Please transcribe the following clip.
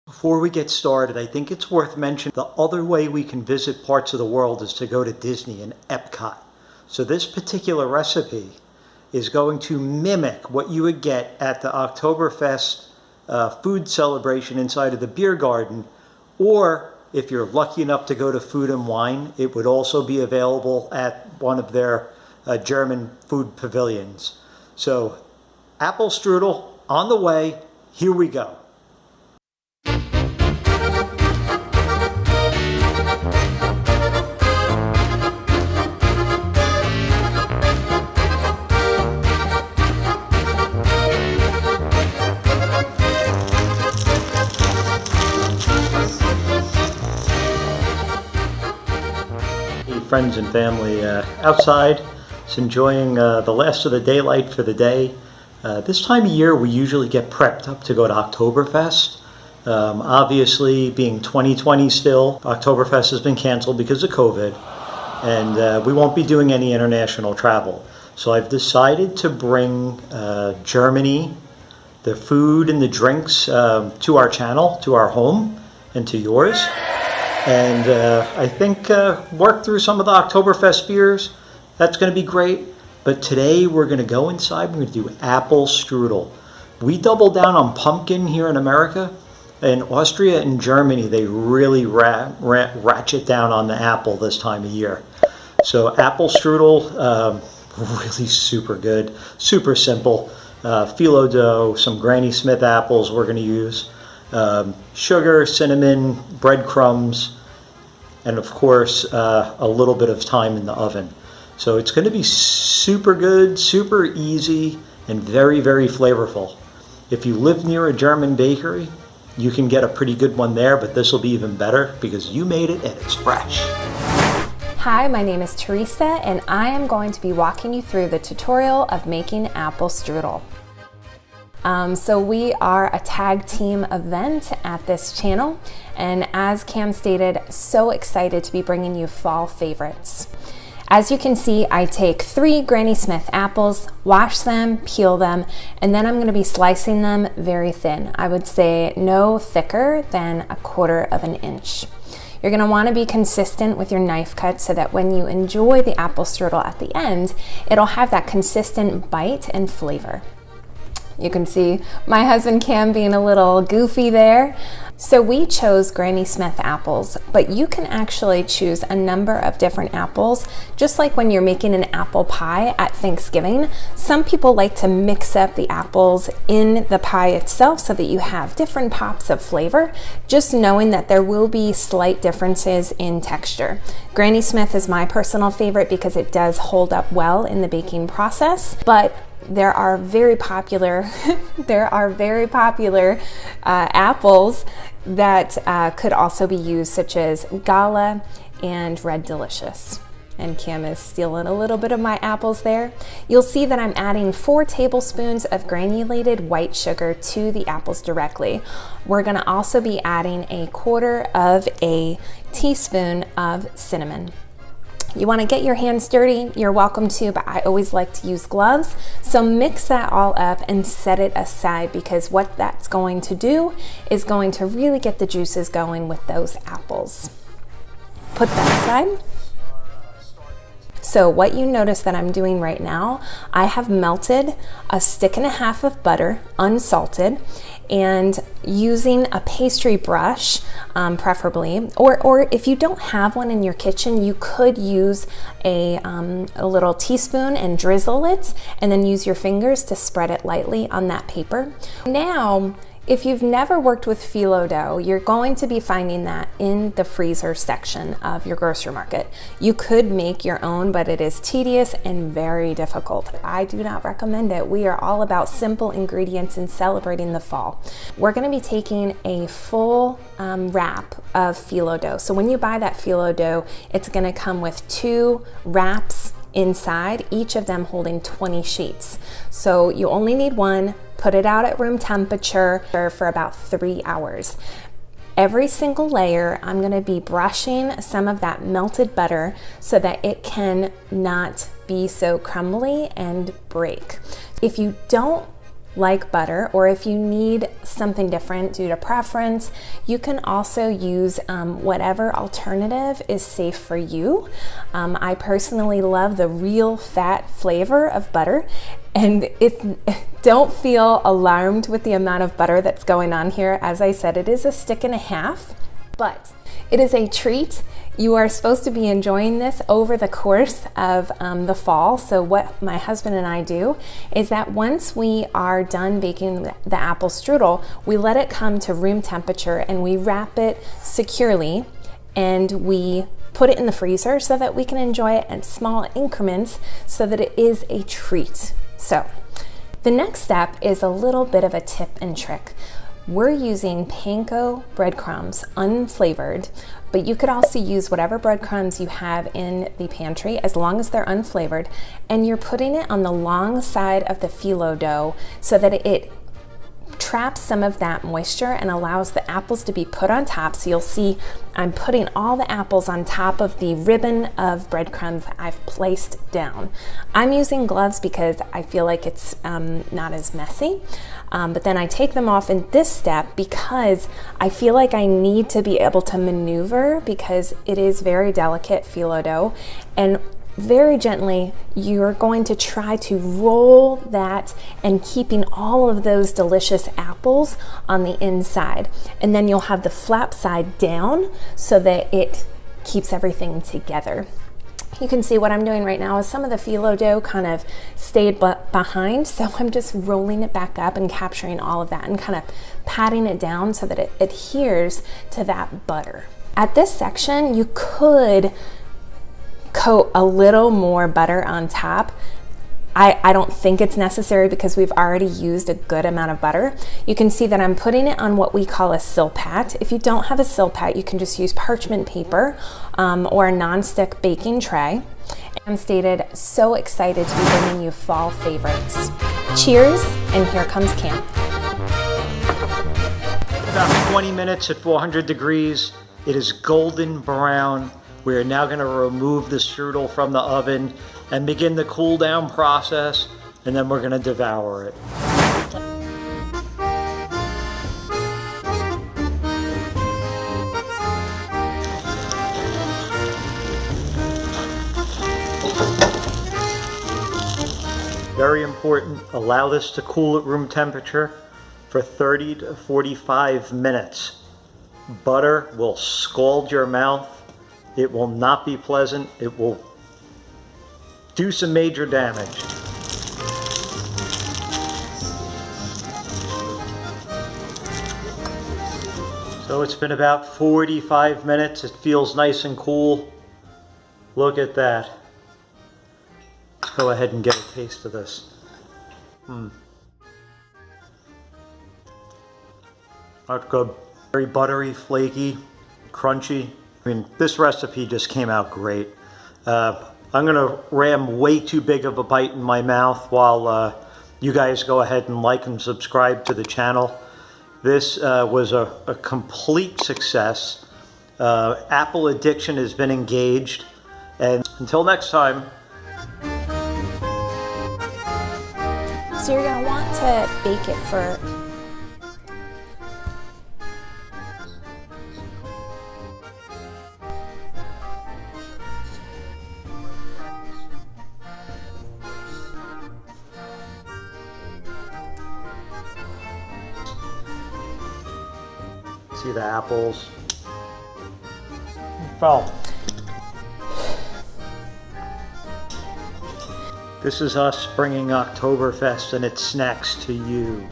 Before we get started, I think it's worth mentioning the other way we can visit parts of the world is to go to Disney and Epcot. So this particular recipe is going to mimic what you would get at the Oktoberfest food celebration inside of the beer garden, or if you're lucky enough to go to Food and Wine, it would also be available at one of their German food pavilions. So apple strudel on the way, here we go. Friends and family outside, just enjoying the last of the daylight for the day. This time of year we usually get prepped up to go to Oktoberfest. Obviously, being 2020 still, Oktoberfest has been canceled because of COVID, and we won't be doing any international travel. So I've decided to bring Germany, the food and the drinks to our channel, to our home, and to yours. And I think work through some of the Oktoberfest beers. That's going to be great. But today we're going to go inside. We're going to do apple strudel. We double down on pumpkin here in America. In Austria and Germany, they really ratchet down on the apple this time of year. So apple strudel, really super good, super simple. Phyllo dough, some Granny Smith apples we're going to use. Sugar, cinnamon, breadcrumbs, and of course a little bit of thyme in the oven. So it's going to be super good, super easy, and very, very flavorful. If you live near a German bakery, you can get a pretty good one there, but this will be even better because you made it and it's fresh. Hi, my name is Teresa, and I am going to be walking you through the tutorial of making apple strudel. So we are a tag team event at this channel, and as Cam stated, so excited to be bringing you fall favorites. As you can see, I take 3 Granny Smith apples, wash them, peel them, and then I'm going to be slicing them very thin. I would say no thicker than 1/4 inch. You're going to want to be consistent with your knife cut so that when you enjoy the apple strudel at the end, it'll have that consistent bite and flavor. You can see my husband Cam being a little goofy there. So we chose Granny Smith apples, but you can actually choose a number of different apples. Just like when you're making an apple pie at Thanksgiving, some people like to mix up the apples in the pie itself so that you have different pops of flavor, just knowing that there will be slight differences in texture. Granny Smith is my personal favorite because it does hold up well in the baking process, but there are very popular apples that could also be used, such as Gala and Red Delicious. And Cam is stealing a little bit of my apples there. You'll see that I'm adding 4 tablespoons of granulated white sugar to the apples directly. We're going to also be adding 1/4 teaspoon of cinnamon. You want to get your hands dirty, you're welcome to, but I always like to use gloves. So mix that all up and set it aside, because what that's going to do is going to really get the juices going with those apples. Put that aside. So what you notice that I'm doing right now, I have melted 1.5 sticks of butter, unsalted, and using a pastry brush, preferably, or if you don't have one in your kitchen, you could use a little teaspoon and drizzle it, and then use your fingers to spread it lightly on that paper. Now, if you've never worked with phyllo dough, you're going to be finding that in the freezer section of your grocery market. You could make your own, but it is tedious and very difficult. I do not recommend it. We are all about simple ingredients and celebrating the fall. We're going to be taking a full wrap of phyllo dough. So when you buy that phyllo dough, it's going to come with 2 wraps inside, each of them holding 20 sheets. So you only need one. Put it out at room temperature for about 3 hours. Every single layer, I'm going to be brushing some of that melted butter so that it can not be so crumbly and break. If you don't like butter, or if you need something different due to preference, you can also use whatever alternative is safe for you. I personally love the real fat flavor of butter, and don't feel alarmed with the amount of butter that's going on here. As I said, it is a stick and a half, but it is a treat. You are supposed to be enjoying this over the course of the fall. So what my husband and I do is that once we are done baking the apple strudel, we let it come to room temperature and we wrap it securely and we put it in the freezer so that we can enjoy it in small increments so that it is a treat. So the next step is a little bit of a tip and trick. We're using panko breadcrumbs, unflavored, but you could also use whatever breadcrumbs you have in the pantry as long as they're unflavored, and you're putting it on the long side of the phyllo dough so that it traps some of that moisture and allows the apples to be put on top. So you'll see I'm putting all the apples on top of the ribbon of breadcrumbs I've placed down. I'm using gloves because I feel like it's not as messy, but then I take them off in this step because I feel like I need to be able to maneuver because it is very delicate phyllo dough, and very gently you're going to try to roll that and keeping all of those delicious apples on the inside, and then you'll have the flap side down so that it keeps everything together. You can see what I'm doing right now is some of the phyllo dough kind of stayed behind, so I'm just rolling it back up and capturing all of that and kind of patting it down so that it adheres to that butter. At this section, you could coat a little more butter on top. I don't think it's necessary because we've already used a good amount of butter. You can see that I'm putting it on what we call a silpat. If you don't have a silpat, you can just use parchment paper or a non-stick baking tray. I'm so excited to be bringing you fall favorites. Cheers, and here comes camp. About 20 minutes at 400 degrees. It is golden brown. We are now going to remove the strudel from the oven and begin the cool down process, and then we're going to devour it. Very important, allow this to cool at room temperature for 30 to 45 minutes. Butter will scald your mouth. It will not be pleasant. It will do some major damage. So it's been about 45 minutes. It feels nice and cool. Look at that. Let's go ahead and get a taste of this. That's good. Very buttery, flaky, crunchy. I mean, this recipe just came out great. I'm gonna ram way too big of a bite in my mouth while you guys go ahead and like and subscribe to the channel. This was a complete success. Apple addiction has been engaged. And until next time. So you're gonna want to bake it for see the apples. Well, this is us bringing Oktoberfest and its snacks to you.